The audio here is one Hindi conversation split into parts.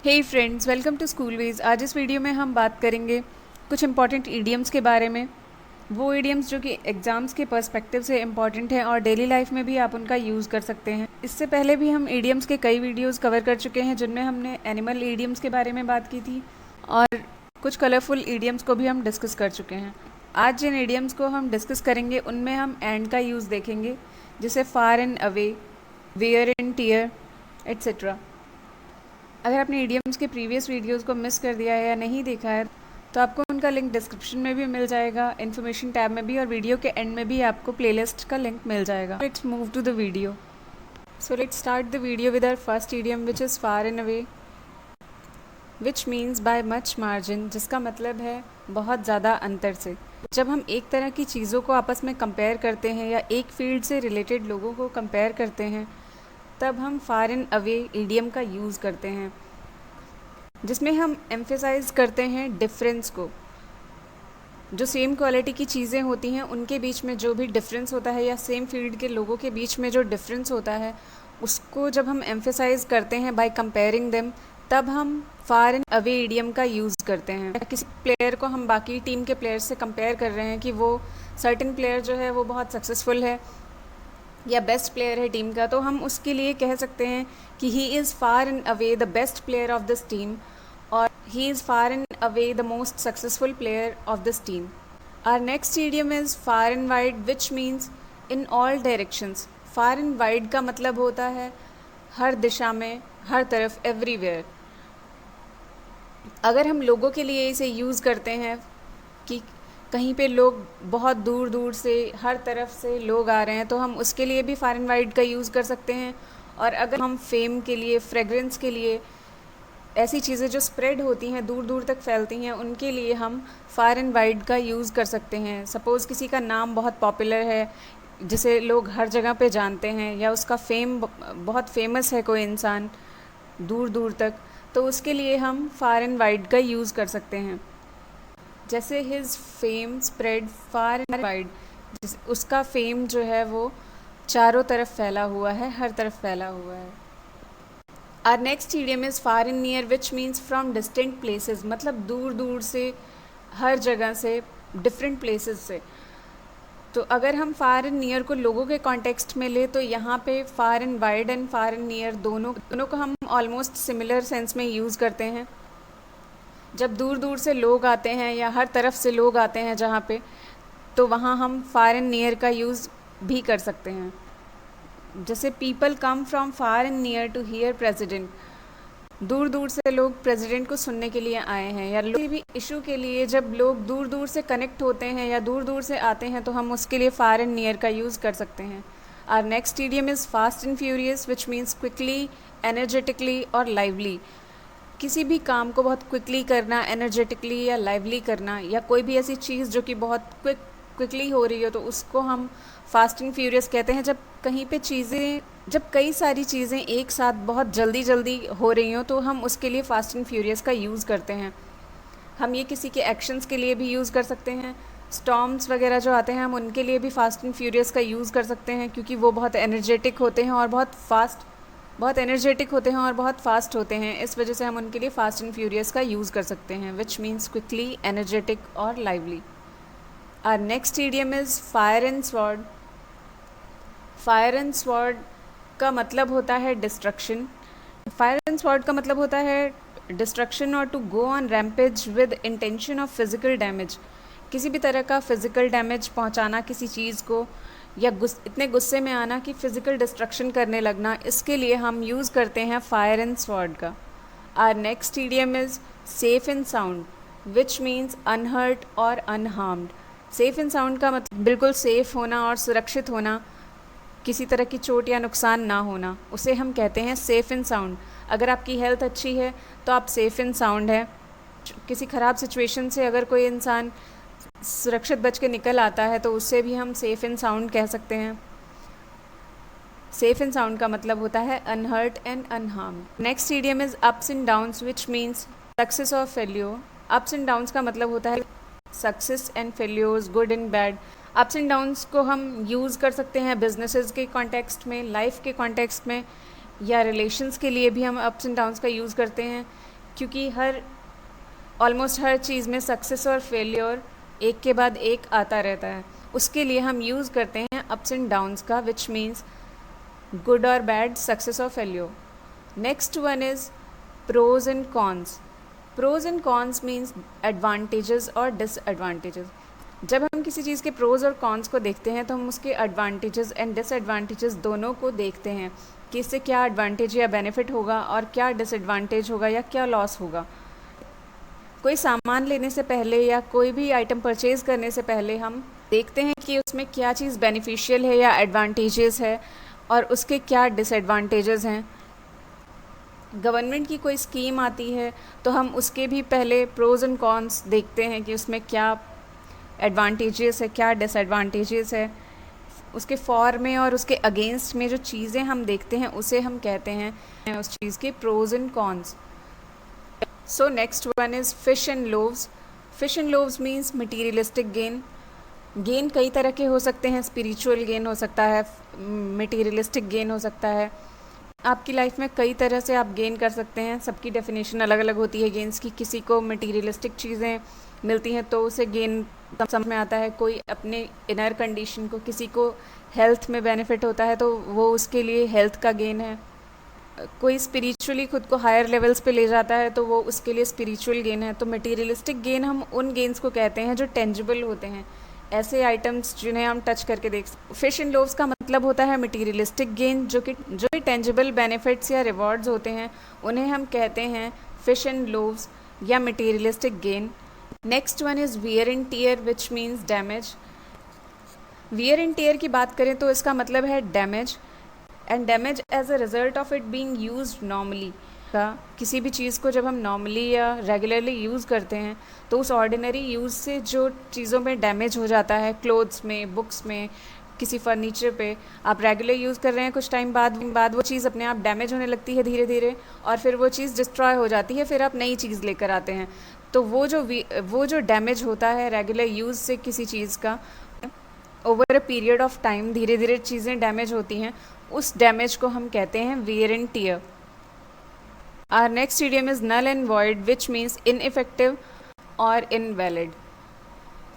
Hey friends, welcome to school wedge. आज इस वीडियो में हम बात करेंगे कुछ इंपॉर्टेंट ईडियम्स के बारे में। वो ईडियम्स जो कि एग्ज़ाम्स के पर्सपेक्टिव से इम्पॉर्टेंट हैं और डेली लाइफ में भी आप उनका यूज़ कर सकते हैं। इससे पहले भी हम ईडियम्स के कई वीडियोस कवर कर चुके हैं जिनमें हमने एनिमल ईडियम्स के बारे में बात की थी और कुछ कलरफुल ईडियम्स को भी हम डिस्कस कर चुके हैं। आज जिन ईडियम्स को हम डिस्कस करेंगे उनमें हम एंड का यूज़ देखेंगे, जैसे far and away, wear and tear etcetera. अगर आपने ईडियम्स के प्रीवियस वीडियोस को मिस कर दिया है या नहीं देखा है तो आपको उनका लिंक डिस्क्रिप्शन में भी मिल जाएगा, इन्फॉर्मेशन टैब में भी, और वीडियो के एंड में भी आपको प्लेलिस्ट का लिंक मिल जाएगा। Let's move to the video. So let's start the video with our first idiom which is far and away, which means by much margin, जिसका मतलब है बहुत ज़्यादा अंतर से। जब हम एक तरह की चीज़ों को आपस में कंपेयर करते हैं या एक फील्ड से रिलेटेड लोगों को कंपेयर करते हैं तब हम फार एंड अवे ईडियम का यूज़ करते हैं, जिसमें हम एम्फेसाइज करते हैं डिफरेंस को। जो सेम क्वालिटी की चीज़ें होती हैं उनके बीच में जो भी डिफरेंस होता है या सेम फील्ड के लोगों के बीच में जो डिफरेंस होता है उसको जब हम एम्फेसाइज करते हैं बाय कंपेयरिंग देम, तब हम फार एंड अवे ईडियम का यूज़ करते हैं। किसी प्लेयर को हम बाकी टीम के प्लेयर से कंपेयर कर रहे हैं कि वो सर्टेन प्लेयर जो है वो बहुत सक्सेसफुल है या बेस्ट प्लेयर है टीम का, तो हम उसके लिए कह सकते हैं कि he is far and away the best player of this team और he is far and away the most successful player of this team. Our next idiom is far and wide, which means in all directions. Far and wide का मतलब होता है हर दिशा में, हर तरफ, everywhere. अगर हम लोगों के लिए इसे यूज़ करते हैं कि कहीं पे लोग बहुत दूर दूर से, हर तरफ से लोग आ रहे हैं, तो हम उसके लिए भी फार एंड वाइड का यूज़ कर सकते हैं। और अगर हम फेम के लिए, फ्रेगरेंस के लिए, ऐसी चीज़ें जो स्प्रेड होती हैं, दूर दूर तक फैलती हैं, उनके लिए हम फार एंड वाइड का यूज़ कर सकते हैं। सपोज़ किसी का नाम बहुत पॉपुलर है जिसे लोग हर जगह पे जानते हैं, या उसका फेम बहुत फेमस है कोई इंसान दूर दूर तक, तो उसके लिए हम फार एंड वाइड का यूज़ कर सकते हैं। जैसे his fame spread far and wide, उसका फेम जो है वो चारों तरफ फैला हुआ है, हर तरफ फैला हुआ है। Our next idiom is far and near, which means from distant places, मतलब दूर दूर से, हर जगह से, डिफरेंट प्लेसेस से। तो अगर हम फार एंड नियर को लोगों के कॉन्टेक्स्ट में ले तो यहाँ पे far and wide and far and near दोनों को हम ऑलमोस्ट सिमिलर सेंस में यूज़ करते हैं। जब दूर दूर से लोग आते हैं या हर तरफ से लोग आते हैं जहाँ पे, तो वहाँ हम फार एंड नियर का यूज़ भी कर सकते हैं। जैसे people come from far and near to hear president, दूर दूर से लोग प्रेसिडेंट को सुनने के लिए आए हैं। या किसी भी इशू के लिए जब लोग दूर दूर से कनेक्ट होते हैं या दूर दूर से आते हैं तो हम उसके लिए फार एंड नियर का यूज़ कर सकते हैं। Our next idiom is fast and furious, which means quickly, energetically और लाइवली। किसी भी काम को बहुत क्विकली करना, एनर्जेटिकली या लाइवली करना, या कोई भी ऐसी चीज़ जो कि बहुत क्विकली हो रही हो, तो उसको हम फास्ट एंड फ्यूरियस कहते हैं। जब कई सारी चीज़ें एक साथ बहुत जल्दी जल्दी हो रही हों तो हम उसके लिए फास्ट एंड फ्यूरियस का यूज़ करते हैं। हम ये किसी के एक्शंस के लिए भी यूज़ कर सकते हैं। स्टॉर्म्स वगैरह जो आते हैं हम उनके लिए भी फास्ट एंड फ्यूरियस का यूज़ कर सकते हैं, क्योंकि वो बहुत एनर्जेटिक होते हैं और बहुत एनर्जेटिक होते हैं और बहुत फास्ट होते हैं। इस वजह से हम उनके लिए फास्ट एंड फ्यूरियस का यूज़ कर सकते हैं, विच मीन्स क्विकली, एनर्जेटिक और lively. Our next idiom is fire and sword. Fire and sword का मतलब होता है डिस्ट्रक्शन। फायर एंड स्वॉर्ड का मतलब होता है डिस्ट्रक्शन और to go on rampage with intention of physical damage. किसी भी तरह का फिज़िकल डैमेज पहुंचाना किसी चीज़ को, या इतने गुस्से में आना कि फ़िज़िकल डिस्ट्रक्शन करने लगना, इसके लिए हम यूज़ करते हैं फायर एंड स्वॉर्ड का। Our next idiom is safe and sound, which means unhurt और अनहार्म्ड। सेफ एंड साउंड का मतलब बिल्कुल सेफ़ होना और सुरक्षित होना, किसी तरह की चोट या नुकसान ना होना, उसे हम कहते हैं सेफ़ एंड साउंड। अगर आपकी हेल्थ अच्छी है तो आप सेफ़ एंड साउंड है। किसी ख़राब सिचुएशन से अगर कोई इंसान सुरक्षित बच के निकल आता है तो उससे भी हम सेफ़ एंड साउंड कह सकते हैं। सेफ़ एंड साउंड का मतलब होता है unhurt and unharmed. Next idiom is ups and downs, which means success और फेल्योर। अप्स एंड डाउन्स का मतलब होता है success and failures, good and bad. Ups and downs को हम यूज़ कर सकते हैं बिजनेसेस के कॉन्टेक्स्ट में, लाइफ के कॉन्टेक्स्ट में, या रिलेशंस के लिए भी हम अप्स एंड डाउन्स का यूज़ करते हैं, क्योंकि ऑलमोस्ट हर चीज़ में सक्सेस और फेलियर एक के बाद एक आता रहता है। उसके लिए हम यूज़ करते हैं अप्स एंड डाउन्स का, विच मीन्स गुड और बैड, सक्सेस और failure. Next one is pros and cons. Pros and cons means advantages और डिसएडवांटेजेस। जब हम किसी चीज़ के प्रोज और कॉन्स को देखते हैं तो हम उसके एडवांटेजेस एंड डिसएडवांटेजेस दोनों को देखते हैं कि इससे क्या एडवांटेज या बेनिफिट होगा और क्या डिसएडवांटेज होगा या क्या लॉस होगा। कोई सामान लेने से पहले या कोई भी आइटम परचेज़ करने से पहले हम देखते हैं कि उसमें क्या चीज़ बेनिफिशियल है या एडवांटेजेस है और उसके क्या डिसएडवांटेजेस हैं। गवर्नमेंट की कोई स्कीम आती है तो हम उसके भी पहले प्रोज एंड कॉन्स देखते हैं कि उसमें क्या एडवांटेजेस है, क्या डिसएडवांटेजेस है। उसके फॉर में और उसके अगेंस्ट में जो चीज़ें हम देखते हैं उसे हम कहते हैं उस चीज़ के pros and cons. So next one is fish and loaves. Fish and loaves means materialistic gain. Gain कई तरह के हो सकते हैं, स्पिरिचुअल गेन हो सकता है, मटीरियलिस्टिक गेन हो सकता है। आपकी लाइफ में कई तरह से आप गेन कर सकते हैं, सबकी डेफिनेशन अलग अलग होती है गेन्स की। किसी को मटीरियलिस्टिक चीज़ें मिलती हैं तो उसे गेन समझ में आता है, कोई अपने इनर कंडीशन को, किसी को हेल्थ में बेनिफिट होता है तो वो उसके लिए हेल्थ का गेन है। कोई स्पिरिचुअली खुद को हायर लेवल्स पे ले जाता है तो वो उसके लिए स्पिरिचुअल गेन है। तो मटीरियलिस्टिक गेन हम उन गेन्स को कहते हैं जो टेंजिबल होते हैं, ऐसे आइटम्स जिन्हें हम टच करके देख। फिश एंड लोव्स का मतलब होता है मटीरियलिस्टिक गेन, जो टेंजिबल बेनिफिट्स या रिवॉर्ड्स होते हैं उन्हें हम कहते हैं फिश एंड लोव्स या materialistic gain. Next one is wear and tear, which means damage. Wear and tear की बात करें तो इसका मतलब है damage, and damage as a result of it being used normally. का किसी भी चीज़ को जब हम नॉर्मली या रेगुलरली यूज़ करते हैं तो उस ऑर्डिनरी यूज़ से जो चीज़ों में डैमेज हो जाता है, क्लोथ्स में, बुक्स में, किसी फर्नीचर पे आप रेगुलर यूज़ कर रहे हैं, कुछ टाइम बाद वो चीज़ अपने आप डैमेज होने लगती है धीरे धीरे, और फिर वो चीज़ डिस्ट्रॉय हो जाती है, फिर आप नई चीज़ लेकर आते हैं। तो वो जो डैमेज होता है रेगुलर यूज़ से किसी चीज़ का, over a period of time धीरे धीरे चीज़ें डैमेज होती हैं, उस डैमेज को हम कहते हैं wear and tier. Our next idiom is null and void, which means ineffective और invalid।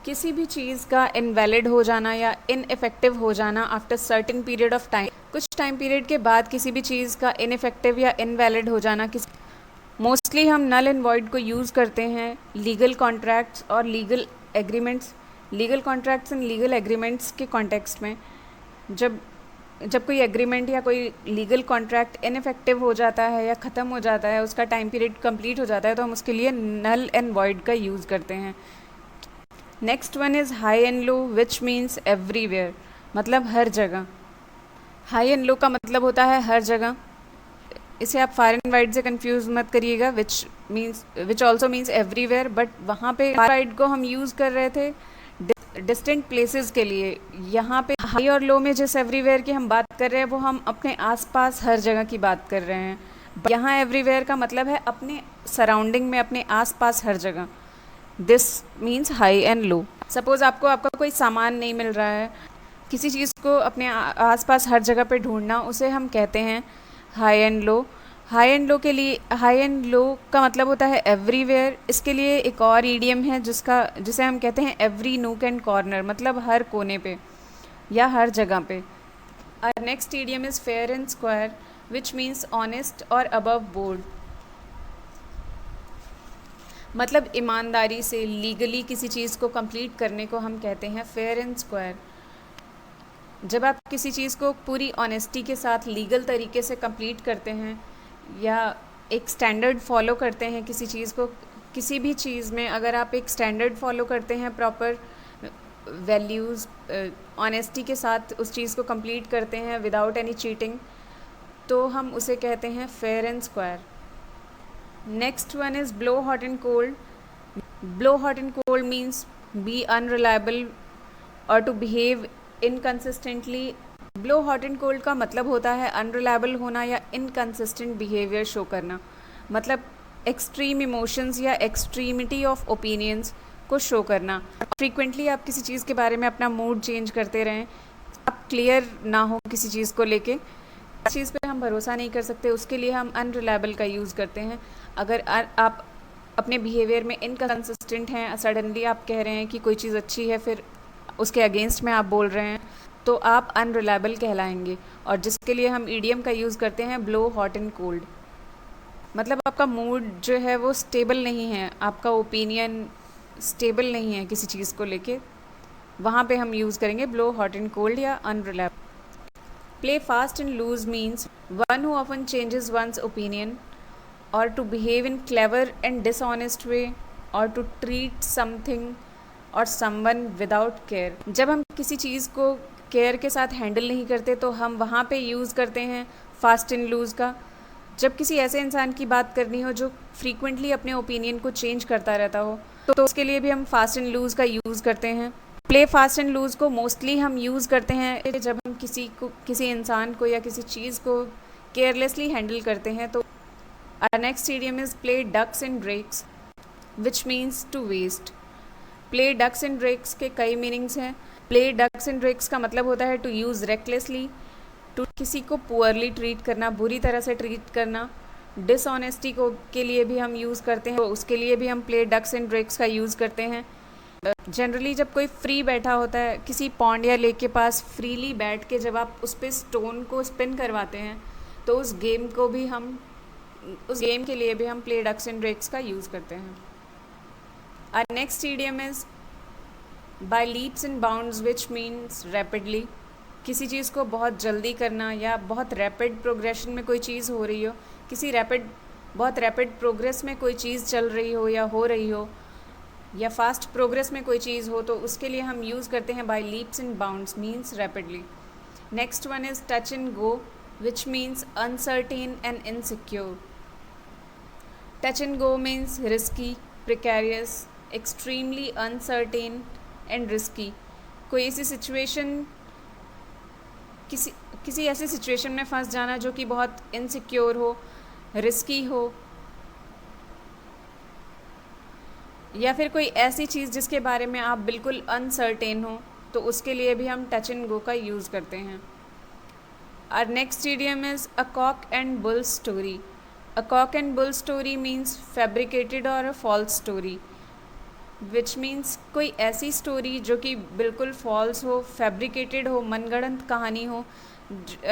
किसी भी चीज़ का invalid हो जाना या ineffective हो जाना after certain period of time, कुछ टाइम पीरियड के बाद किसी भी चीज़ का ineffective या invalid हो जाना। मोस्टली हम null and void को यूज़ करते हैं लीगल कॉन्ट्रैक्ट्स और legal agreements, legal contracts and legal agreements के कॉन्टेक्स्ट में। जब कोई एग्रीमेंट या कोई लीगल कॉन्ट्रैक्ट इनफेक्टिव हो जाता है या ख़त्म हो जाता है, उसका टाइम पीरियड कंप्लीट हो जाता है, तो हम उसके लिए नल एंड वॉइड का यूज़ करते हैं। Next one is high and low, which means everywhere, मतलब हर जगह। हाई एंड लो का मतलब होता है हर जगह। इसे आप फार एंड वाइड से कंफ्यूज मत करिएगा, which also means everywhere, but वहाँ पे वाइड को हम यूज़ कर रहे थे डिस्टेंट प्लेसेस के लिए। यहाँ पे हाई और लो में जिस एवरीवेयर की हम बात कर रहे हैं वो हम अपने आसपास हर जगह की बात कर रहे हैं। यहाँ एवरीवेयर का मतलब है अपने सराउंडिंग में, अपने आसपास हर जगह। This means high and low. Suppose आपका कोई सामान नहीं मिल रहा है, किसी चीज़ को अपने आसपास हर जगह पे ढूंढना, उसे हम कहते हैं high and low. High and low का मतलब होता है एवरीवेयर। इसके लिए एक और ईडियम है जिसे हम कहते हैं एवरी नूक एंड कॉर्नर, मतलब हर कोने पे या हर जगह पे। Our next idiom is fair and square, which means honest और अबव बोर्ड, मतलब ईमानदारी से लीगली किसी चीज़ को कंप्लीट करने को हम कहते हैं फेयर एंड स्क्वायर। जब आप किसी चीज़ को पूरी ऑनेस्टी के साथ लीगल तरीके से कंप्लीट करते हैं या एक स्टैंडर्ड फॉलो करते हैं किसी चीज़ को, किसी भी चीज़ में अगर आप एक स्टैंडर्ड फॉलो करते हैं, प्रॉपर वैल्यूज़, ऑनेस्टी के साथ उस चीज़ को कंप्लीट करते हैं विदाउट एनी चीटिंग, तो हम उसे कहते हैं fair and square. Next one is blow hot and cold. Blow hot and cold means be unreliable और to behave inconsistently. Blow hot and cold का मतलब होता है अनरिलायबल होना या इनकन्सिस्टेंट बिहेवियर शो करना, मतलब एक्सट्रीम इमोशंस या एक्सट्रीमिटी ऑफ ओपिनियंस को शो करना। फ्रीक्वेंटली आप किसी चीज़ के बारे में अपना मूड चेंज करते रहें, आप क्लियर ना हो किसी चीज़ को लेके, चीज़ पे हम भरोसा नहीं कर सकते, उसके लिए हम अनरिलायबल का यूज़ करते हैं। अगर आप अपने बिहेवियर में इनकंसिस्टेंट हैं, सडनली आप कह रहे हैं कि कोई चीज़ अच्छी है, फिर उसके अगेंस्ट में आप बोल रहे हैं, तो आप अनरिलायबल कहलाएंगे। और जिसके लिए हम ईडियम का यूज़ करते हैं ब्लो हॉट एंड कोल्ड, मतलब आपका मूड जो है वो स्टेबल नहीं है, आपका ओपिनियन स्टेबल नहीं है किसी चीज़ को लेके, वहाँ पे हम यूज़ करेंगे ब्लो हॉट एंड कोल्ड या unreliable. Play fast and loose means one who often changes one's opinion, or to behave in clever and dishonest way, or to treat something or someone without care। जब हम किसी चीज़ को केयर के साथ हैंडल नहीं करते तो हम वहाँ पे यूज़ करते हैं फास्ट एंड लूज़ का। जब किसी ऐसे इंसान की बात करनी हो जो फ्रीक्वेंटली अपने ओपिनियन को चेंज करता रहता हो, तो उसके लिए भी हम फास्ट एंड लूज़ का यूज़ करते हैं। प्ले फास्ट एंड लूज़ को मोस्टली हम यूज़ करते हैं जब हम किसी इंसान को या किसी चीज़ को केयरलेसली हैंडल करते हैं। तो our next idiom is play ducks and drakes, which means to waste। play ducks and drakes के कई मीनिंग्स हैं। play ducks and drakes का मतलब होता है to use recklessly, to किसी को पुअरली ट्रीट करना, बुरी तरह से ट्रीट करना। डिसऑनेस्टी को के लिए भी हम यूज़ करते हैं, तो उसके लिए भी हम प्ले डक्स एंड ड्रेक्स का यूज़ करते हैं। जनरली जब कोई फ्री बैठा होता है किसी पॉन्ड या लेक के पास, फ्रीली बैठ के जब आप उस पर स्टोन को स्पिन करवाते हैं, तो उस गेम के लिए भी हम प्ले डक्स एंड ड्रेक्स का यूज़ करते हैं। Our next idiom is by leaps and bounds, which means rapidly. किसी चीज़ को बहुत जल्दी करना या बहुत रैपिड प्रोग्रेशन में कोई चीज़ हो रही हो, बहुत रैपिड प्रोग्रेस में कोई चीज़ चल रही हो या हो रही हो, या फास्ट प्रोग्रेस में कोई चीज़ हो, तो उसके लिए हम यूज़ करते हैं by leaps and bounds means rapidly. Next one is touch and go, which means uncertain and insecure. Touch and go means risky, precarious, extremely uncertain and risky. कोई ऐसी सिचुएशन, किसी ऐसी सिचुएशन में फंस जाना जो कि बहुत इनसिक्योर हो, रिस्की हो, या फिर कोई ऐसी चीज़ जिसके बारे में आप बिल्कुल अनसर्टेन हो, तो उसके लिए भी हम टच एंड गो का यूज़ करते हैं। Our next idiom is a cock and bull story. A cock and bull story means fabricated or a false story, which means कोई ऐसी स्टोरी जो कि बिल्कुल फॉल्स हो, फैब्रिकेटेड हो, मनगढ़ंत कहानी हो,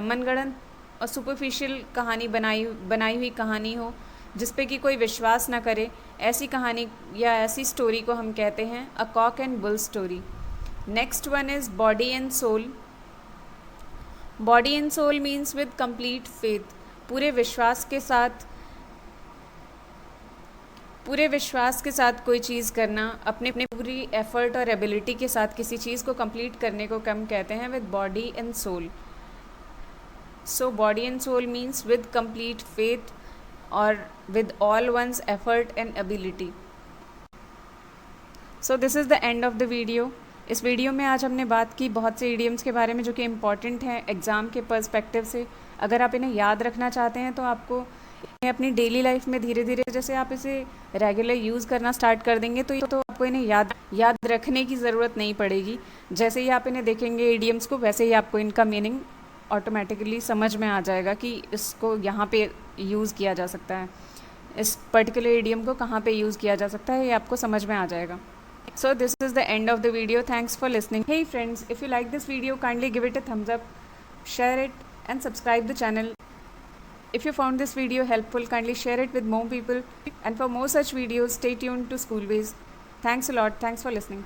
मनगढ़ंत और सुपरफिशियल कहानी बनाई हुई कहानी हो, जिस पे कि कोई विश्वास ना करे, ऐसी कहानी या ऐसी स्टोरी को हम कहते हैं a cock and bull story. Next one is body and soul. Body and soul means with complete faith, पूरे विश्वास के साथ कोई चीज़ करना, अपने पूरी एफर्ट और एबिलिटी के साथ किसी चीज़ को कंप्लीट करने को हम कहते हैं with body and soul. So body and soul means with complete faith और with all one's effort and ability. So this is the end of the video. इस वीडियो में आज हमने बात की बहुत से इडियम्स के बारे में जो कि इम्पॉर्टेंट हैं एग्ज़ाम के पर्सपेक्टिव से। अगर आप इन्हें याद रखना चाहते हैं तो आपको अपनी डेली लाइफ में धीरे धीरे जैसे आप इसे रेगुलर यूज़ करना स्टार्ट कर देंगे तो आपको इन्हें याद रखने की ज़रूरत नहीं पड़ेगी। जैसे ही आप इन्हें देखेंगे इडियम्स को, वैसे ही आपको इनका मीनिंग ऑटोमेटिकली समझ में आ जाएगा कि इसको यहाँ पे यूज़ किया जा सकता है, इस पर्टिकुलर इडियम को कहाँ पे यूज़ किया जा सकता है, ये आपको समझ में आ जाएगा। So this is the end of the video. Thanks for listening. Hey friends, if you like this video, kindly give it a thumbs up, share it and subscribe the channel. If you found this video helpful, kindly share it with more people. And for more such videos, stay tuned to Schoolways. Thanks a lot. Thanks for listening.